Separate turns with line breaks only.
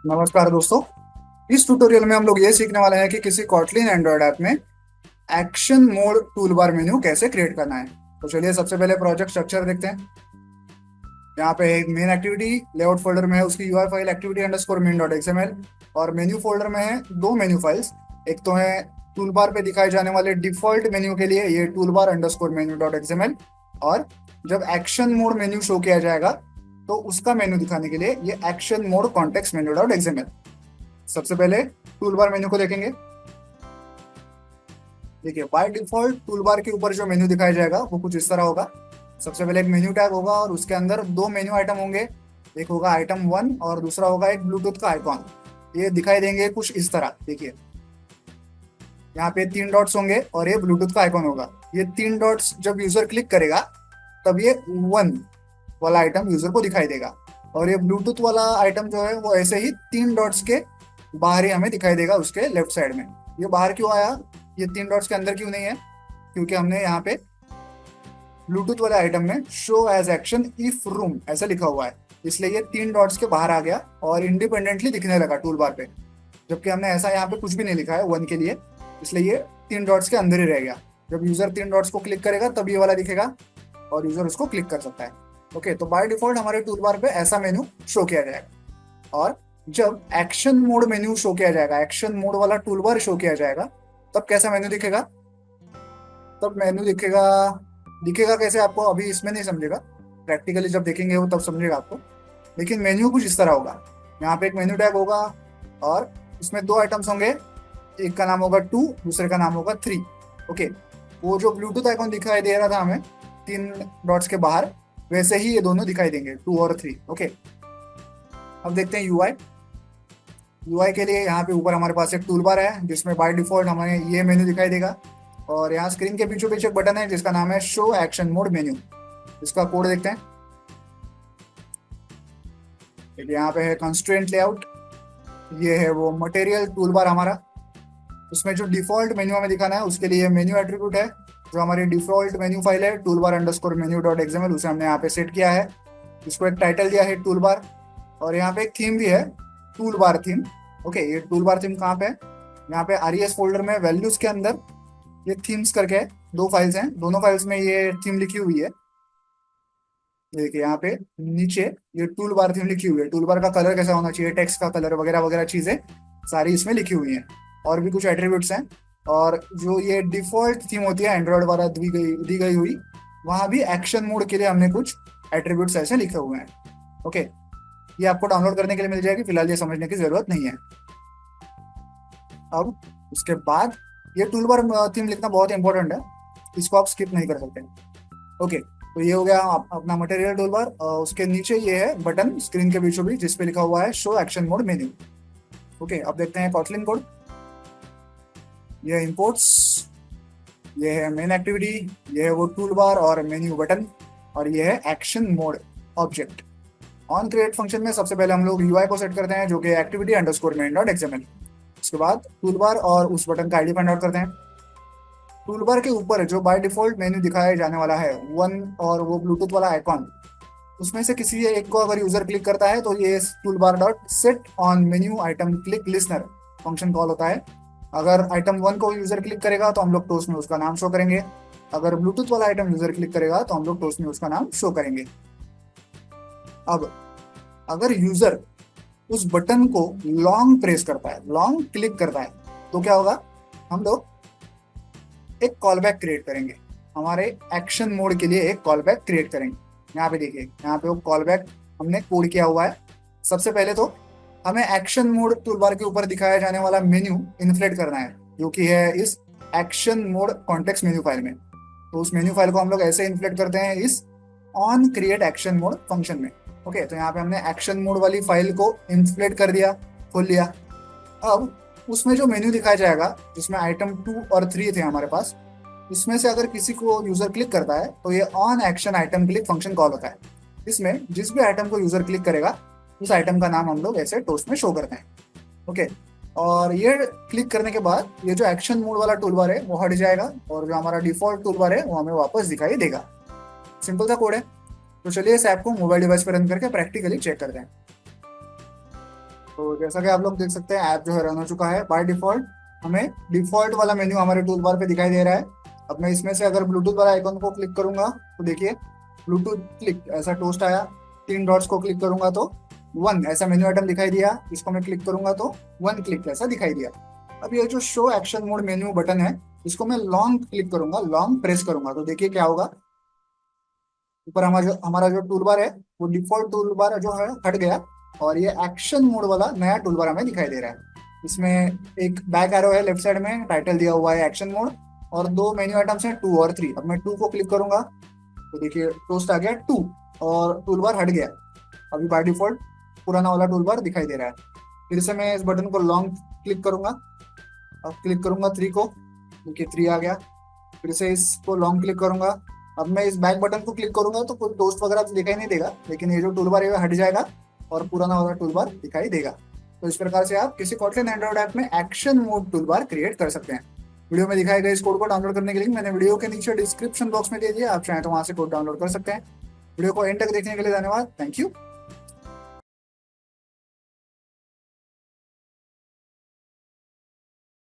नमस्कार दोस्तों। इस ट्यूटोरियल में हम लोग ये सीखने वाले हैं कि किसी कॉटलिन एंड्रॉयड ऐप में एक्शन मोड टूलबार मेन्यू कैसे क्रिएट करना है। तो चलिए सबसे पहले प्रोजेक्ट स्ट्रक्चर देखते हैं। यहाँ पे एक मेन एक्टिविटी लेआउट फोल्डर में है, उसकी UI file activity underscore main dot XML, और मेन्यू फोल्डर में है दो मेन्यू फाइल्स। एक तो है टूलबार पे दिखाए जाने वाले डिफॉल्ट मेन्यू के लिए ये toolbar underscore menu dot XML, और जब एक्शन मोड मेन्यू शो किया जाएगा तो उसका मेन्यू दिखाने के लिए ये action mode context menu dot XML. सबसे पहले टूलबार मेन्यू को देखेंगे। देखिए बाय डिफॉल्ट टूलबार के ऊपर जो मेन्यू दिखाया जाएगा वो कुछ इस तरह होगा। सबसे पहले एक मेन्यू टैब होगा और उसके अंदर दो मेन्यू आइटम होंगे। एक होगा आइटम 1 और दूसरा होगा एक ब्लूटूथ का आइकॉन। ये दिखाई देंगे कुछ इस तरह। देखिए यहाँ पे तीन डॉट्स होंगे और ये ब्लूटूथ का आइकॉन होगा। ये तीन डॉट्स जब यूजर क्लिक करेगा तब ये 1 वाला आइटम यूजर को दिखाई देगा, और ये ब्लूटूथ वाला आइटम जो है वो ऐसे ही तीन डॉट्स के बाहर ही हमें दिखाई देगा उसके लेफ्ट साइड में। ये बाहर क्यों आया, ये तीन डॉट्स के अंदर क्यों नहीं है? क्योंकि हमने यहाँ पे ब्लूटूथ वाले आइटम में show as action if room ऐसा लिखा हुआ है, इसलिए ये तीन डॉट्स के बाहर आ गया और इंडिपेंडेंटली दिखने लगा टूल बार पे। जबकि हमने ऐसा यहाँ पे कुछ भी नहीं लिखा है 1 के लिए, इसलिए ये तीन डॉट्स के अंदर ही रह गया। जब यूजर तीन डॉट्स को क्लिक करेगा तब ये वाला दिखेगा और यूजर उसको क्लिक कर सकता है। ओके, तो बाय डिफॉल्ट हमारे टूल बार पे ऐसा मेन्यू शो किया जाएगा। और जब एक्शन मोड मेन्यू शो किया जाएगा, एक्शन मोड वाला टूल बार शो किया जाएगा, तब कैसा मेन्यू दिखेगा? तब मेन्यू दिखेगा, दिखेगा कैसे आपको अभी इसमें नहीं समझेगा, प्रैक्टिकली जब देखेंगे वो तब समझेगा आपको। लेकिन मेन्यू कुछ इस तरह होगा। यहाँ पे एक मेन्यू टैब होगा और इसमें दो आइटम्स होंगे। एक का नाम होगा 2, दूसरे का नाम होगा 3। ओके, वो जो ब्लूटूथ आइकॉन दिखाई दे रहा था हमें तीन डॉट्स के बाहर, वैसे ही ये दोनों दिखाई देंगे 2 और 3। ओके, अब देखते हैं यूआई। यूआई के लिए यहाँ पे ऊपर हमारे पास एक टूल बार है जिसमें बाय डिफॉल्ट हमें ये मेन्यू दिखाई देगा, और यहाँ स्क्रीन के बीचों बीच एक बटन है जिसका नाम है शो एक्शन मोड मेन्यू। इसका कोड देखते हैं। देखिए यहाँ पे है कंस्ट्रेंट लेआउट, ये है वो मटेरियल टूल बार हमारा। उसमें जो डिफॉल्ट मेन्यू हमें दिखाना है उसके लिए मेन्यू एट्रीब्यूट है, जो हमारी डिफॉल्ट मेन्यू फाइल है tool bar underscore menu dot XML, उसे हमने यहाँ पे सेट किया है। इसको एक टाइटल दिया है टूल बार, और यहाँ पे एक थीम भी है टूल बार थीम। ओके, ये टूल बार थीम कहाँ पे है? यहाँ पे आरईएस फोल्डर में वैल्यूज के अंदर ये थीम्स करके है, दो फाइल्स हैं, दोनों फाइल्स में ये थीम लिखी हुई है। देखिए यहाँ पे नीचे ये टूल बार थीम लिखी हुई है। टूल बार का कलर कैसा होना चाहिए, टेक्स्ट का कलर वगैरह वगैरह चीजें सारी इसमें लिखी हुई हैं। और भी कुछ एट्रीब्यूट्स हैं, और जो ये डिफॉल्ट थीम होती है एंड्रॉयड वाला दी गई हुई, वहाँ भी एक्शन मोड के लिए हमने कुछ एट्रीब्यूट्स ऐसे लिखे हुए हैं। ओके, ये आपको डाउनलोड करने के लिए मिल जाएगी, फिलहाल ये समझने की जरूरत नहीं है। अब उसके बाद ये टूल बार थीम लिखना बहुत इंपॉर्टेंट है, इसको आप स्किप नहीं कर सकते। ओके, तो ये हो गया अपना मटेरियल टूल बार। उसके नीचे ये है बटन स्क्रीन के बीचों बीच जिसपे लिखा हुआ है show action mode menu. Okay, अब देखते हैं कॉटलिन कोड। ये इंपोर्ट्स, ये है मेन एक्टिविटी, ये है वो टूल बार और मेन्यू बटन, और ये है action mode object. On create function में सबसे पहले हम लोग यूआई को सेट करते हैं जो कि activity underscore main dot XML. उसके बाद टूल बार और उस बटन का आईडी फाइंड आउट करते हैं। टूल बार के ऊपर जो बाय डिफॉल्ट मेन्यू दिखाया जाने वाला है 1 और वो ब्लूटूथ वाला आइकॉन, उसमें से किसी एक को अगर यूजर क्लिक करता है तो ये tool bar dot set on menu item click listener function call होता है। अगर आइटम 1 को यूजर क्लिक करेगा तो हम लोग टोस्ट में उसका नाम शो करेंगे। अगर ब्लूटूथ वाला आइटम यूजर क्लिक करेगा तो हम लोग टोस्ट में उसका नाम शो करेंगे। अब अगर यूजर उस बटन को लॉन्ग प्रेस करता है, लॉन्ग क्लिक करता है, तो क्या होगा? हम लोग एक कॉल बैक क्रिएट करेंगे, हमारे एक्शन मोड के लिए एक कॉल बैक क्रिएट करेंगे। यहाँ पे देखिए, यहाँ पे वो कॉल बैक हमने कोड किया हुआ है। सबसे पहले तो हमें एक्शन मोड टूलबार के ऊपर दिखाया जाने वाला मेन्यू इन्फ्लेट करना है, जो कि है इस action mode context menu file में। तो उस मेन्यू फाइल को हम लोग ऐसे इन्फ्लेट करते हैं इस on create action mode function में। ओके, तो यहाँ पे हमने एक्शन मोड वाली फाइल को इन्फ्लेट कर दिया, खोल लिया। अब उसमें जो मेन्यू दिखाया जाएगा जिसमें आइटम 2 और 3 थे हमारे पास, इसमें से अगर किसी को यूजर क्लिक करता है तो ये on action item click function call होता है। इसमें जिस भी आइटम को यूजर क्लिक करेगा उस आइटम का नाम हम लोग ऐसे टोस्ट में शो करते हैं। ओके, और ये क्लिक करने के बाद ये जो एक्शन मोड वाला टूल बार है वो हट जाएगा, और जो हमारा डिफॉल्ट टूल बार है वो हमें वापस दिखाई देगा। सिंपल सा कोड है। तो चलिए इस ऐप को मोबाइल डिवाइस पर रन करके प्रैक्टिकली चेक करते हैं। तो जैसा कि आप लोग देख सकते हैं ऐप जो है रन हो चुका है। बाय डिफॉल्ट हमें डिफॉल्ट वाला मेन्यू हमारे टूल बार पे दिखाई दे रहा है। अब मैं इसमें से अगर ब्लूटूथ वाला आइकन को क्लिक करूंगा तो देखिए ब्लूटूथ क्लिक ऐसा टोस्ट आया। तीन डॉट्स को क्लिक करूंगा तो वन ऐसा मेन्यू आइटम दिखाई दिया। इसको मैं क्लिक करूंगा तो वन क्लिक ऐसा दिखाई दिया। अब ये जो show action mode menu button है इसको मैं लॉन्ग क्लिक करूंगा, लॉन्ग प्रेस करूंगा तो देखिए क्या होगा। ऊपर हमारा जो टूल बार है वो डिफॉल्ट टूल बार जो है हट गया और ये एक्शन मोड वाला नया टूल बार हमें दिखाई दे रहा है। इसमें एक बैक एरो है लेफ्ट साइड में, टाइटल दिया हुआ है एक्शन मोड और दो मेन्यू आइटम्स हैं टू और थ्री। अब मैं टू को क्लिक करूंगा तो देखिए टोस्ट आ गया टू और टूल बार हट गया। अभी बाय डिफॉल्ट पुराना वाला टूल बार दिखाई दे रहा है। फिर से मैं इस बटन को लॉन्ग क्लिक करूंगा। अब क्लिक करूंगा थ्री को, देखिए थ्री आ गया। फिर से इसको लॉन्ग क्लिक करूंगा। अब मैं इस बैक बटन को क्लिक करूंगा तो कोई टोस्ट वगैरह तो दिखाई नहीं देगा, लेकिन ये जो टूल बार है वो हट जाएगा और पुराना वाला टूल बार दिखाई देगा। तो इस प्रकार से आप किसी कॉटलिन एंड्रॉइड ऐप में action mode tool bar create कर सकते हैं। वीडियो में दिखाए गए इस कोड को डाउनलोड करने के लिंक मैंने वीडियो के नीचे डिस्क्रिप्शन बॉक्स में दे दिया, आप चाहें तो वहां से कोड डाउनलोड कर सकते हैं। वीडियो को एंड तक देखने के लिए धन्यवाद। Thank you.